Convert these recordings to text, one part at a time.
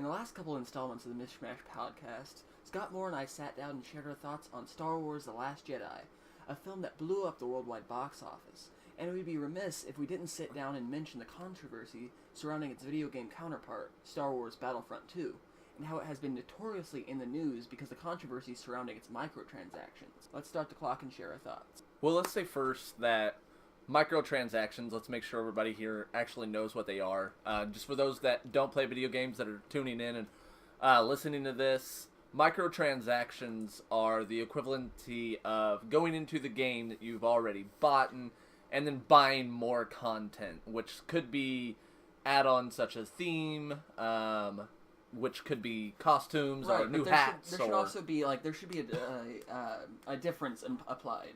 In the last couple installments of the Mishmash podcast, Scott Moore and I sat down and shared our thoughts on Star Wars The Last Jedi, a film that blew up the worldwide box office, and we'd be remiss if we didn't sit down and mention the controversy surrounding its video game counterpart, Star Wars Battlefront 2, and how it has been notoriously in the news because of the controversy surrounding its microtransactions. Let's start the clock and share our thoughts. Well, let's say first that microtransactions, let's make sure everybody here actually knows what they are. Just for those that don't play video games that are tuning in and listening to this, microtransactions are the equivalency of going into the game that you've already bought and then buying more content, which could be add-ons such as theme, which could be costumes or new hats. There should also be there should be a difference implied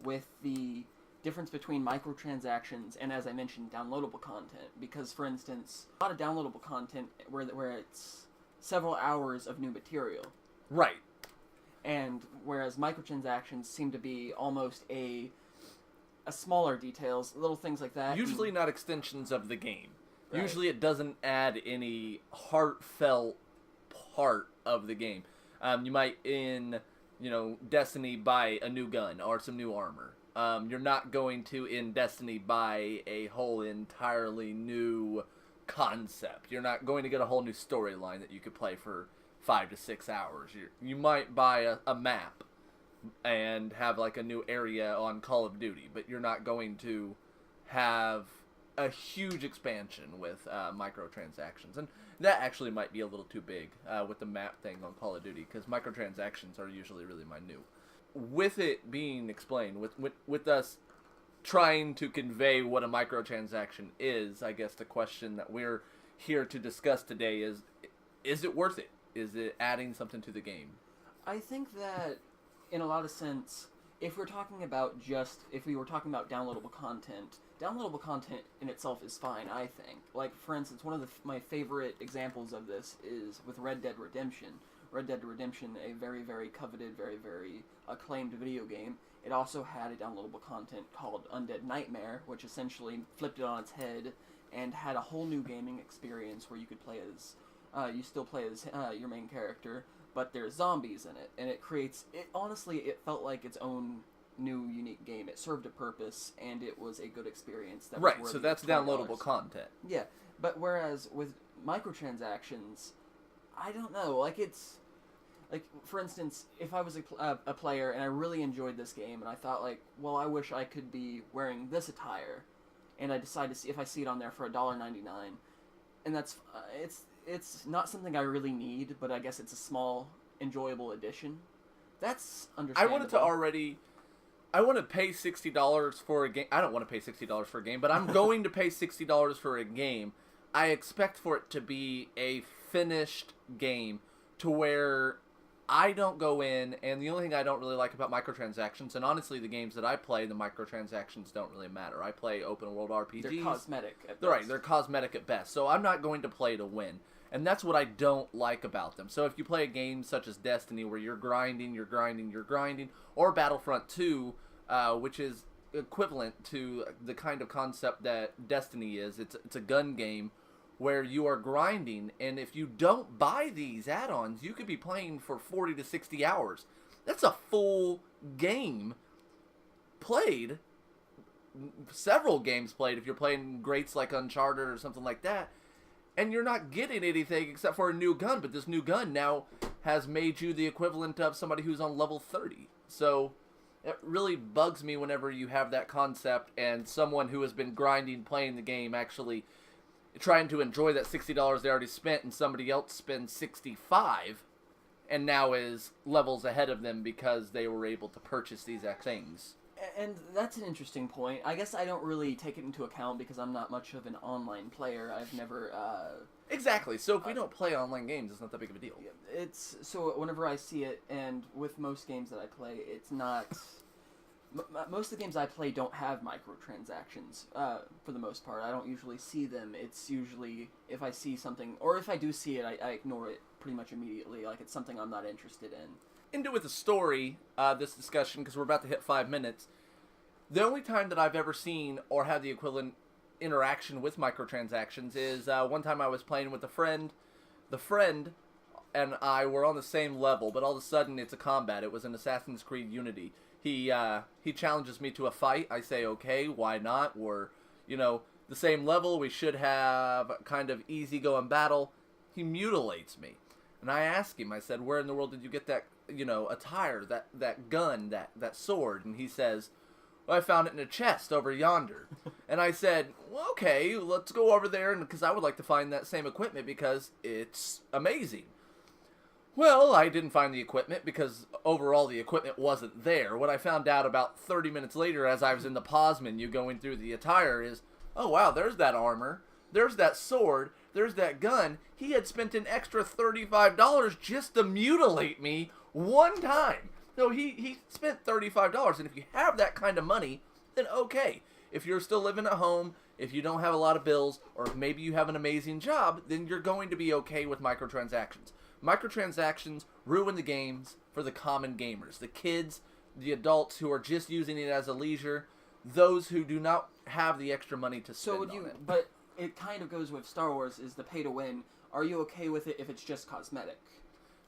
with the difference between microtransactions and, as I mentioned, downloadable content. Because, for instance, a lot of downloadable content where it's several hours of new material. Right. And whereas microtransactions seem to be almost a smaller details, little things like that. Usually not extensions of the game. Right. Usually it doesn't add any heartfelt part of the game. You might, in Destiny, buy a new gun or some new armor. You're not going to, in Destiny, buy a whole entirely new concept. You're not going to get a whole new storyline that you could play for 5 to 6 hours. You might buy a map and have a new area on Call of Duty, but you're not going to have a huge expansion with microtransactions. And that actually might be a little too big with the map thing on Call of Duty, because microtransactions are usually really minute. With it being explained, with us trying to convey what a microtransaction is, I guess the question that we're here to discuss today is it worth it? Is it adding something to the game? I think that, in a lot of sense, if we were talking about downloadable content in itself is fine, I think. For instance, one of my favorite examples of this is with Red Dead Redemption. Red Dead Redemption, a very, very coveted, very, very acclaimed video game. It also had a downloadable content called Undead Nightmare, which essentially flipped it on its head and had a whole new gaming experience where you could play as, you still play as your main character, but there's zombies in it, and honestly, it felt like its own new, unique game. It served a purpose, and it was a good experience. Right, so that's downloadable content. Yeah, but whereas with microtransactions, I don't know, for instance, if I was a player and I really enjoyed this game, and I thought, I wish I could be wearing this attire, and I decide to see if I see it on there for $1.99, and that's, it's not something I really need, but I guess it's a small, enjoyable addition. That's understandable. I want to pay $60 for a game. I don't want to pay $60 for a game, but I'm going to pay $60 for a game. I expect for it to be a finished game to where I don't go in, and the only thing I don't really like about microtransactions, and honestly the games that I play, the microtransactions don't really matter. I play open world RPGs. They're cosmetic at best. Right, they're cosmetic at best. So I'm not going to play to win. And that's what I don't like about them. So if you play a game such as Destiny where you're grinding, or Battlefront 2, which is equivalent to the kind of concept that Destiny is, it's a gun game where you are grinding, and if you don't buy these add-ons, you could be playing for 40 to 60 hours. That's a full game played, several games played if you're playing greats like Uncharted or something like that, and you're not getting anything except for a new gun, but this new gun now has made you the equivalent of somebody who's on level 30. So it really bugs me whenever you have that concept and someone who has been grinding playing the game actually trying to enjoy that $60 they already spent, and somebody else spends $65 and now is levels ahead of them because they were able to purchase these things. And that's an interesting point. I guess I don't really take it into account because I'm not much of an online player. I've never... Exactly. So if we don't play online games, it's not that big of a deal. So whenever I see it, and with most games that I play, it's not... most of the games I play don't have microtransactions, for the most part. I don't usually see them. It's usually, if I see something, or if I do see it, I ignore it pretty much immediately. It's something I'm not interested in. Into with the story, this discussion, because we're about to hit 5 minutes. The only time that I've ever seen or had the equivalent interaction with microtransactions is one time I was playing with a friend. the friend and I were on the same level, but all of a sudden it's a combat. It was an Assassin's Creed Unity. He challenges me to a fight. I say, okay, why not? We're, the same level. We should have kind of easygoing battle. He mutilates me. And I ask him, I said, where in the world did you get that, attire, that gun, that sword? And he says, well, I found it in a chest over yonder. And I said, well, okay, let's go over there, because I would like to find that same equipment because it's amazing. Well, I didn't find the equipment because overall the equipment wasn't there. What I found out about 30 minutes later as I was in the pause menu going through the attire is, oh wow, there's that armor, there's that sword, there's that gun. He had spent an extra $35 just to mutilate me one time. So he spent $35, and if you have that kind of money, then okay. If you're still living at home, if you don't have a lot of bills, or if maybe you have an amazing job, then you're going to be okay with microtransactions. Microtransactions ruin the games for the common gamers. The kids, the adults who are just using it as a leisure, those who do not have the extra money to spend on it. But it kind of goes with Star Wars, is the pay to win. Are you okay with it if it's just cosmetic?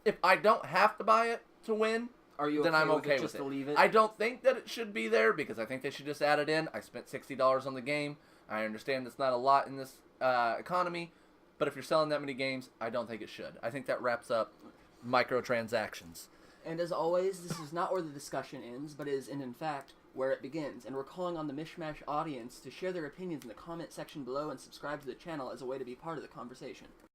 If I don't have to buy it to win, then I'm okay with just it. To leave it. I don't think that it should be there because I think they should just add it in. I spent $60 on the game. I understand it's not a lot in this economy, but if you're selling that many games, I don't think it should. I think that wraps up microtransactions. And as always, this is not where the discussion ends, but is, in fact, where it begins. And we're calling on the Mishmash audience to share their opinions in the comment section below and subscribe to the channel as a way to be part of the conversation.